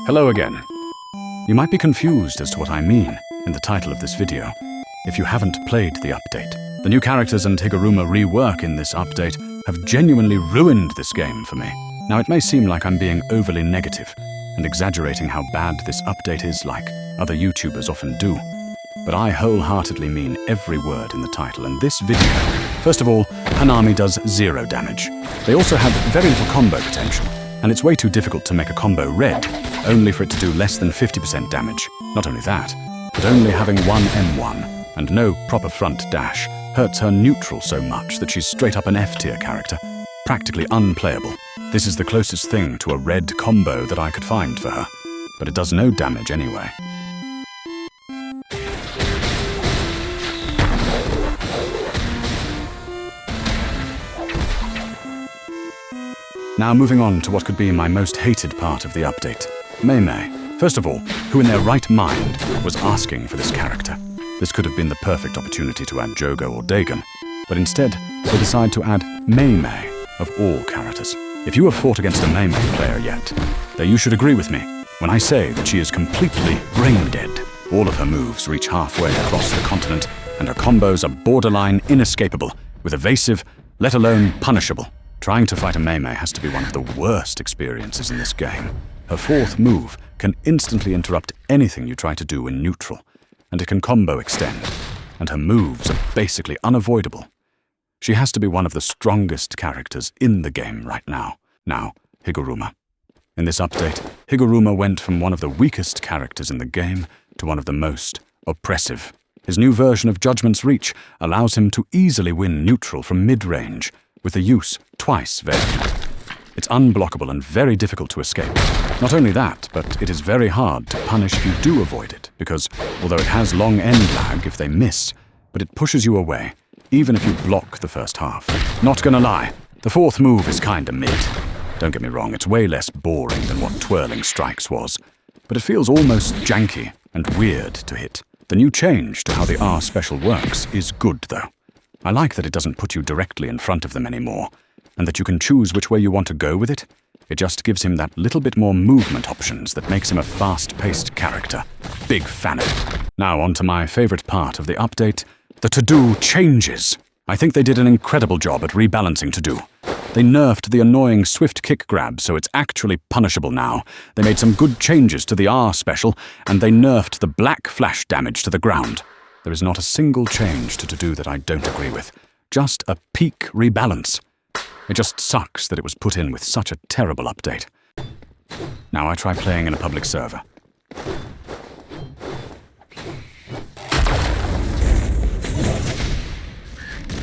Hello again. You might be confused as to what I mean in the title of this video if you haven't played the update. The new characters and Higuruma rework in this update have genuinely ruined this game for me. Now it may seem like I'm being overly negative and exaggerating how bad this update is like other YouTubers often do, but I wholeheartedly mean every word in the title and this video. First of all, Hanami does 0 damage. They also have very little combo potential, and it's way too difficult to make a combo red, only for it to do less than 50% damage. Not only that, but only having one M1 and no proper front dash hurts her neutral so much that she's straight up an F-tier character, practically unplayable. This is the closest thing to a red combo that I could find for her, but it does no damage anyway. Now moving on to what could be my most hated part of the update. Mei. First of all, who in their right mind was asking for this character? This could have been the perfect opportunity to add Jogo or Dagon, but instead they decide to add Mei of all characters. If you have fought against a Mei player yet, then you should agree with me when I say that she is completely brain dead. All of her moves reach halfway across the continent, and her combos are borderline inescapable, with evasive, let alone punishable. Trying to fight a Mei has to be one of the worst experiences in this game. Her 4th move can instantly interrupt anything you try to do in neutral, and it can combo extend, and her moves are basically unavoidable. She has to be one of the strongest characters in the game right now. Now, Higuruma. In this update, Higuruma went from one of the weakest characters in the game to one of the most oppressive. His new version of Judgment's Reach allows him to easily win neutral from mid-range, with the use twice variant. It's unblockable and very difficult to escape. Not only that, but it is very hard to punish if you do avoid it, because although it has long end lag if they miss, but it pushes you away, even if you block the first half. Not gonna lie, the 4th move is kinda mid. Don't get me wrong, it's way less boring than what Twirling Strikes was, but it feels almost janky and weird to hit. The new change to how the R special works is good though. I like that it doesn't put you directly in front of them anymore, and that you can choose which way you want to go with it. It just gives him that little bit more movement options that makes him a fast-paced character. Big fan of it. Now on to my favorite part of the update, the to-do changes. I think they did an incredible job at rebalancing to-do. They nerfed the annoying swift kick grab so it's actually punishable now. They made some good changes to the R special, and they nerfed the black flash damage to the ground. There is not a single change to to-do that I don't agree with. Just a peak rebalance. It just sucks that it was put in with such a terrible update. Now I try playing in a public server.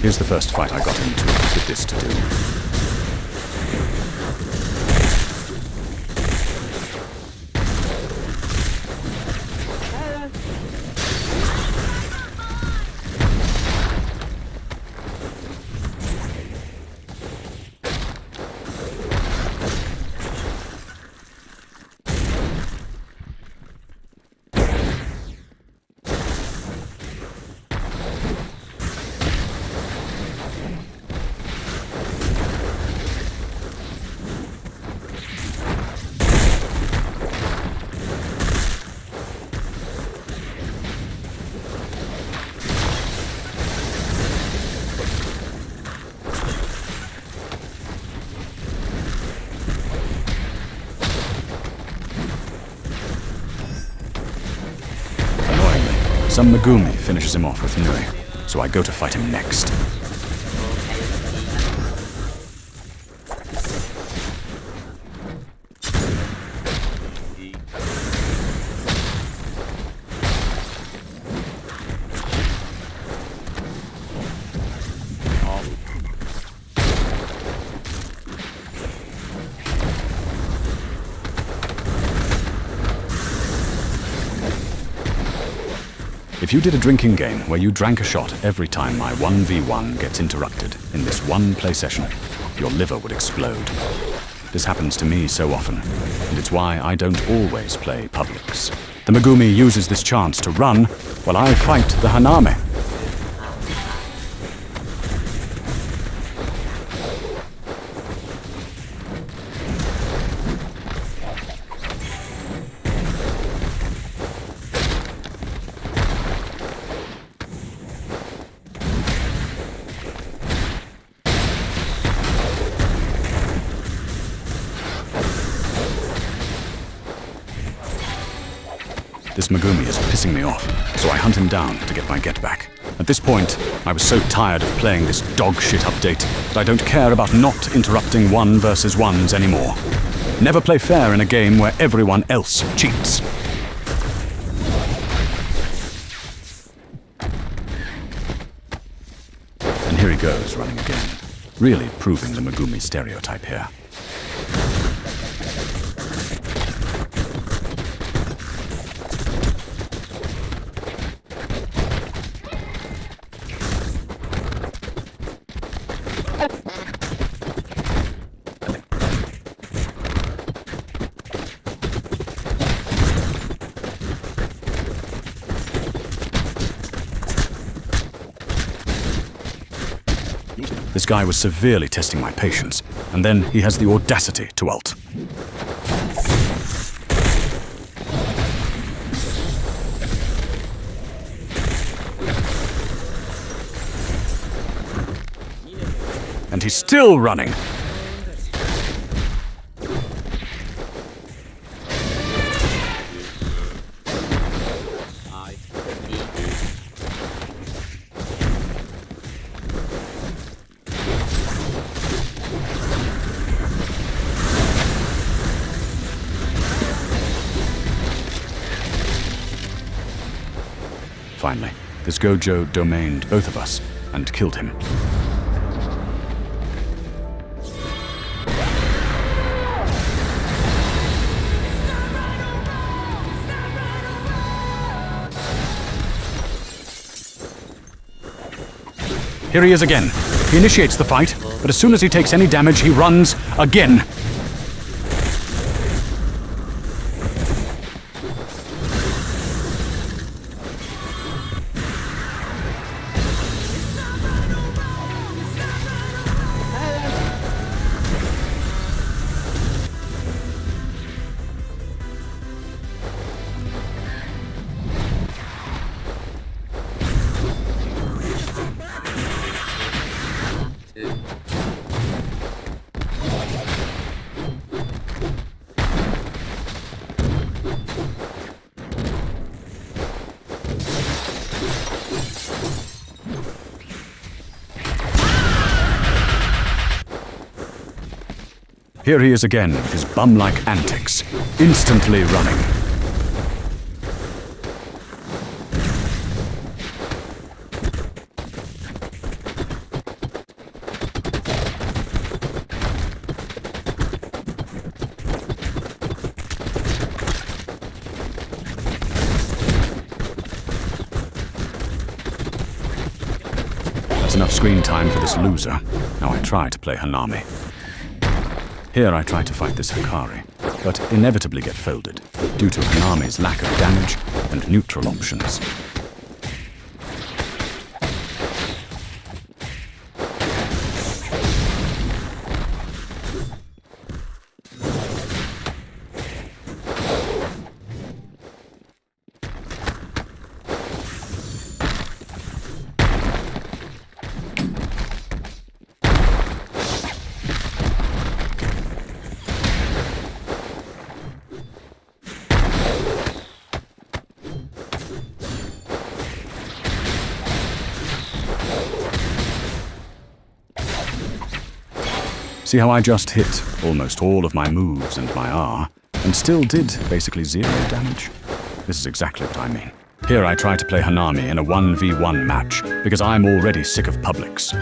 Here's the first fight I got into with this to-do. Some Megumi finishes him off with Nui, so I go to fight him next. If you did a drinking game where you drank a shot every time my 1v1 gets interrupted in this one play session, your liver would explode. This happens to me so often, and it's why I don't always play publics. The Megumi uses this chance to run while I fight the Hanami. This Megumi is pissing me off, so I hunt him down to get my get back. At this point, I was so tired of playing this dog shit update that I don't care about not interrupting 1 versus 1s anymore. Never play fair in a game where everyone else cheats. And here he goes, running again. Really proving the Megumi stereotype here. This guy was severely testing my patience, and then he has the audacity to ult. And he's still running. Finally, this Gojo domained both of us and killed him. Here he is again. He initiates the fight, but as soon as he takes any damage, he runs again. Here he is again with his bum-like antics, instantly running. That's enough screen time for this loser. Now I try to play Hanami. Here I try to fight this Hikari, but inevitably get folded, due to Hanami's lack of damage and neutral options. See how I just hit almost all of my moves and my R, and still did basically 0 damage? This is exactly what I mean. Here I try to play Hanami in a 1v1 match, because I'm already sick of publics.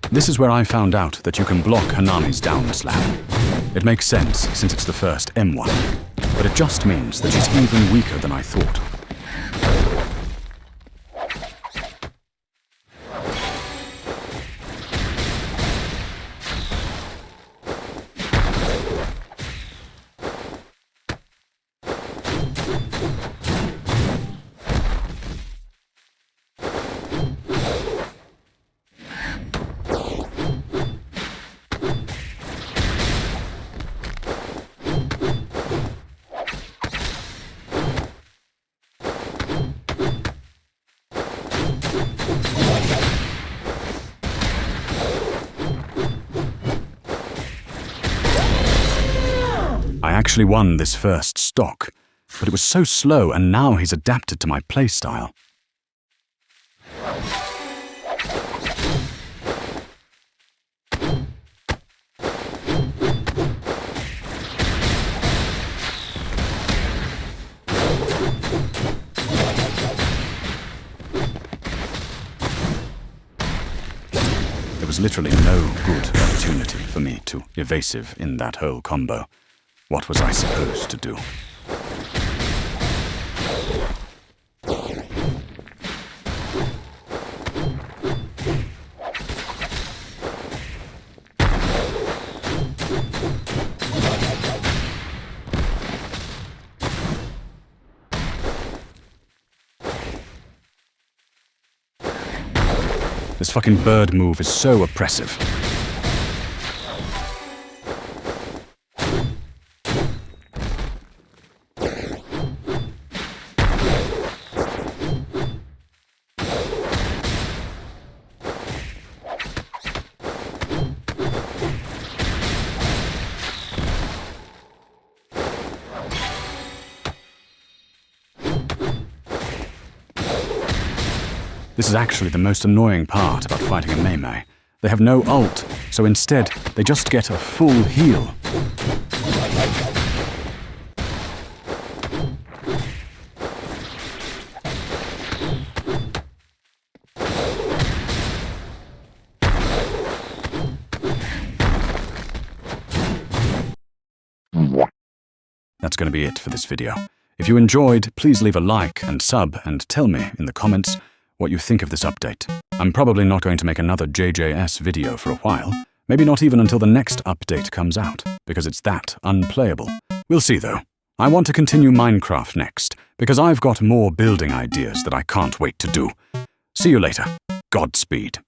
This is where I found out that you can block Hanami's down slam. It makes sense since it's the first M1, but it just means that she's even weaker than I thought. I actually won this first stock, but it was so slow and now he's adapted to my playstyle. There was literally no good opportunity for me to evasive in that whole combo. What was I supposed to do? This fucking bird move is so oppressive. This is actually the most annoying part about fighting a Mei-Mei. They have no ult, so instead, they just get a full heal. That's going to be it for this video. If you enjoyed, please leave a like and sub and tell me in the comments what you think of this update. I'm probably not going to make another JJS video for a while, maybe not even until the next update comes out, because it's that unplayable. We'll see though. I want to continue Minecraft next, because I've got more building ideas that I can't wait to do. See you later. Godspeed.